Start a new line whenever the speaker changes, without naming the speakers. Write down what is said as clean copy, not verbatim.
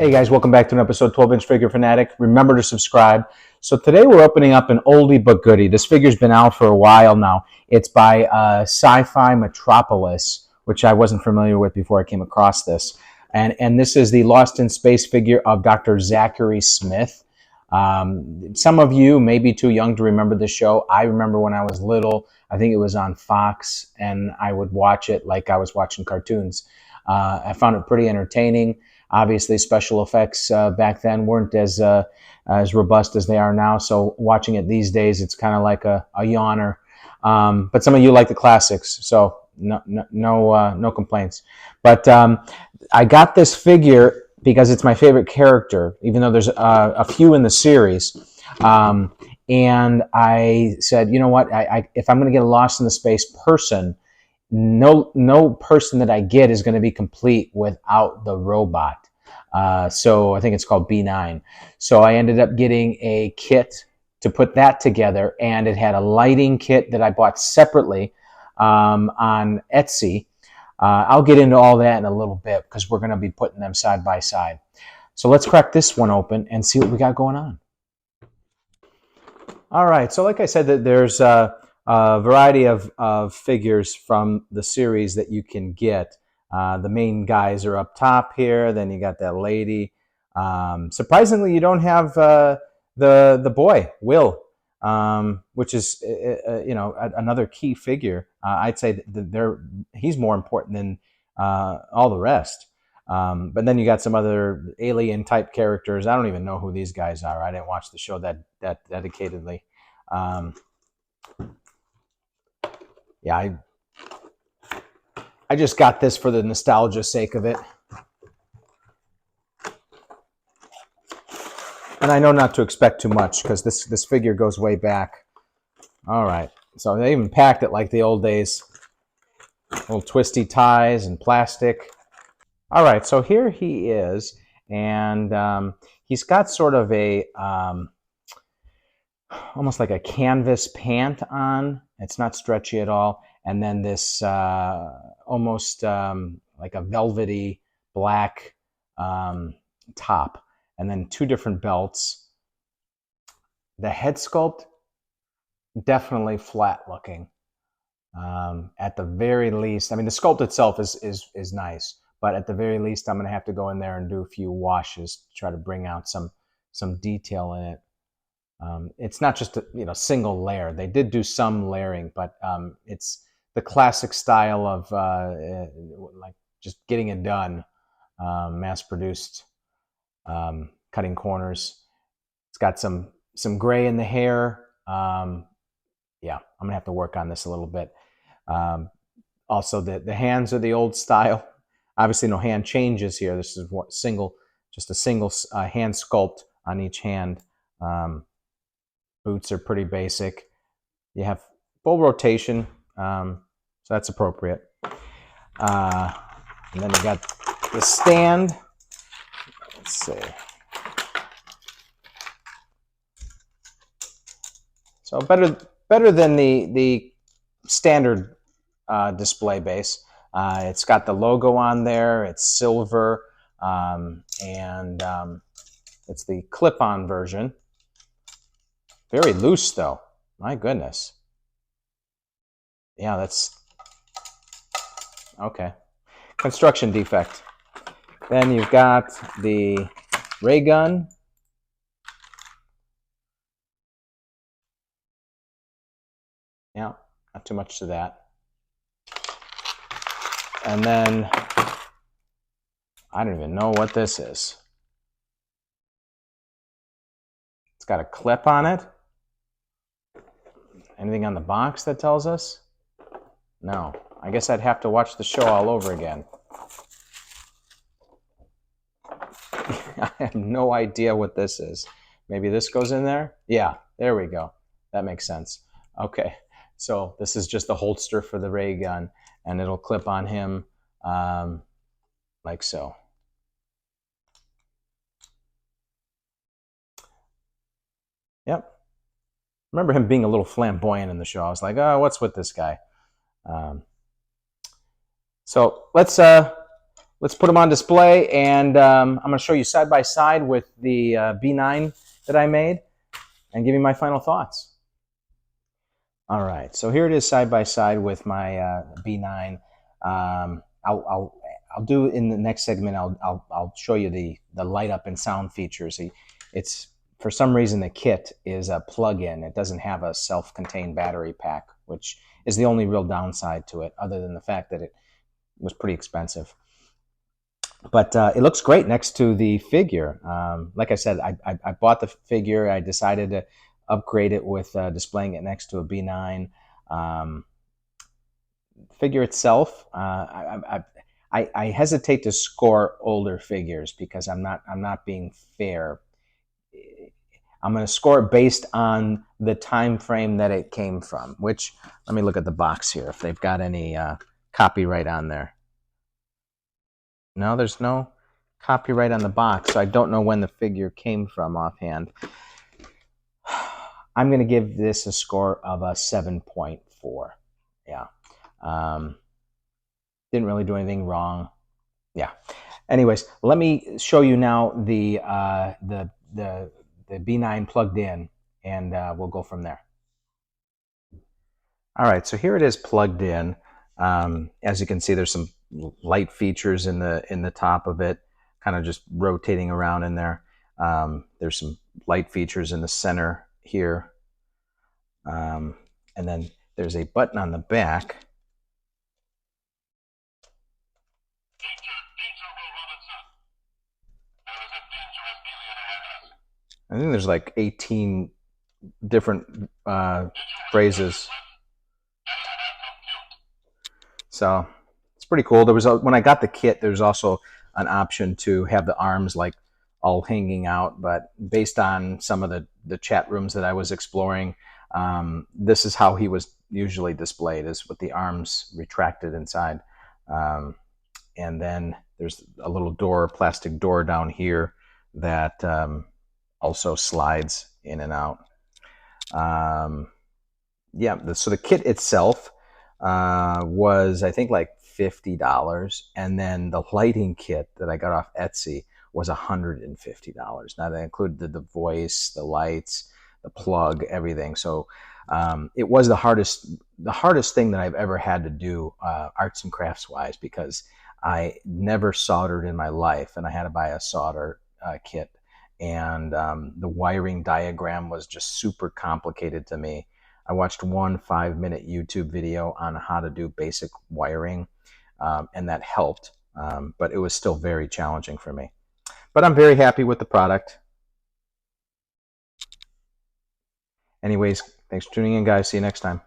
Hey guys, welcome back to an episode 12-inch figure fanatic. Remember to subscribe. So today we're opening up an oldie but goodie. This figure's been out for a while now. It's by SCIFI Metropolis, which I wasn't familiar with before I came across this. And this is the Lost in Space figure of Dr. Zachary Smith. Some of you may be too young to remember this show. I remember when I was little. I think it was on Fox, and I would watch it like I was watching cartoons. I found it pretty entertaining. Obviously, special effects back then weren't as robust as they are now. So watching it these days, it's kind of like a yawner. But some of you like the classics, so no complaints. But I got this figure because it's my favorite character, even though there's a few in the series. And I said, you know what? If I'm going to get a Lost in the Space person, no person that I get is going to be complete without the robot. So I think it's called B9. So I ended up getting a kit to put that together, and it had a lighting kit that I bought separately on Etsy. I'll get into all that in a little bit because we're going to be putting them side by side. So let's crack this one open and see what we got going on. All right, so like I said, that there's a variety of figures from the series that you can get. The main guys are up top here. Then you got that lady. Surprisingly, you don't have the boy Will, which is another key figure. I'd say that he's more important than all the rest. But then you got some other alien type characters. I don't even know who these guys are. I didn't watch the show that dedicatedly. Yeah, I just got this for the nostalgia sake of it. And I know not to expect too much because this figure goes way back. All right, so they even packed it like the old days. Little twisty ties and plastic. All right, so here he is, and he's got sort of a almost like a canvas pant on. It's not stretchy at all. And then this almost like a velvety black top. And then two different belts. The head sculpt, definitely flat looking. At the very least, I mean, the sculpt itself is nice. But at the very least, I'm going to have to go in there and do a few washes to try to bring out some detail in it. It's not just a single layer. They did do some layering, but it's the classic style of like just getting it done, mass-produced, cutting corners. It's got some gray in the hair. Yeah, I'm gonna have to work on this a little bit. Also, the hands are the old style. Obviously, no hand changes here. This is just a single hand sculpt on each hand. Boots are pretty basic. You have full rotation, so that's appropriate. And then you got the stand. Let's see. So better than the standard display base. It's got the logo on there. It's silver, and it's the clip-on version. Very loose, though. My goodness. Yeah, that's okay. Construction defect. Then you've got the ray gun. Yeah, not too much to that. And then I don't even know what this is. It's got a clip on it. Anything on the box that tells us? No. I guess I'd have to watch the show all over again. I have no idea what this is. Maybe this goes in there? Yeah, there we go. That makes sense. Okay, so this is just the holster for the ray gun, and it'll clip on him like so. Yep. Remember him being a little flamboyant in the show. I was like, oh, what's with this guy? So let's let's put them on display, and I'm going to show you side by side with the B9 that I made and give you my final thoughts. All right, so here it is side by side with my B9. I'll do in the next segment. I'll show you the light up and sound features. It's for some reason the kit is a plug-in. It doesn't have a self-contained battery pack, which is the only real downside to it, other than the fact that it was pretty expensive. But it looks great next to the figure. Like I said, I bought the figure. I decided to upgrade it with displaying it next to a B9. Figure itself, I hesitate to score older figures because I'm not being fair. I'm going to score it based on the time frame that it came from. Which, let me look at the box here if they've got any copyright on there. No, there's no copyright on the box, so I don't know when the figure came from offhand. I'm going to give this a score of a 7.4. Yeah. Didn't really do anything wrong. Yeah. Anyways, let me show you now the B9 plugged in, and we'll go from there. All right, so here it is plugged in. As you can see, there's some light features in the top of it, kind of just rotating around in there. There's some light features in the center here, and then there's a button on the back. I think there's like 18 different phrases. So it's pretty cool. There was when I got the kit, there's also an option to have the arms like all hanging out, but based on some of the chat rooms that I was exploring, this is how he was usually displayed, is with the arms retracted inside. And then there's a little door, plastic door down here that also slides in and out. Yeah, so the kit itself was, I think, like $50, and then the lighting kit that I got off Etsy was $150. Now that included the voice, the lights, the plug, everything. So it was the hardest thing that I've ever had to do arts and crafts wise, because I never soldered in my life, and I had to buy a solder kit, and the wiring diagram was just super complicated to me. I watched one 5-minute YouTube video on how to do basic wiring, and that helped, but it was still very challenging for me. But I'm very happy with the product. Anyways, thanks for tuning in, guys. See you next time.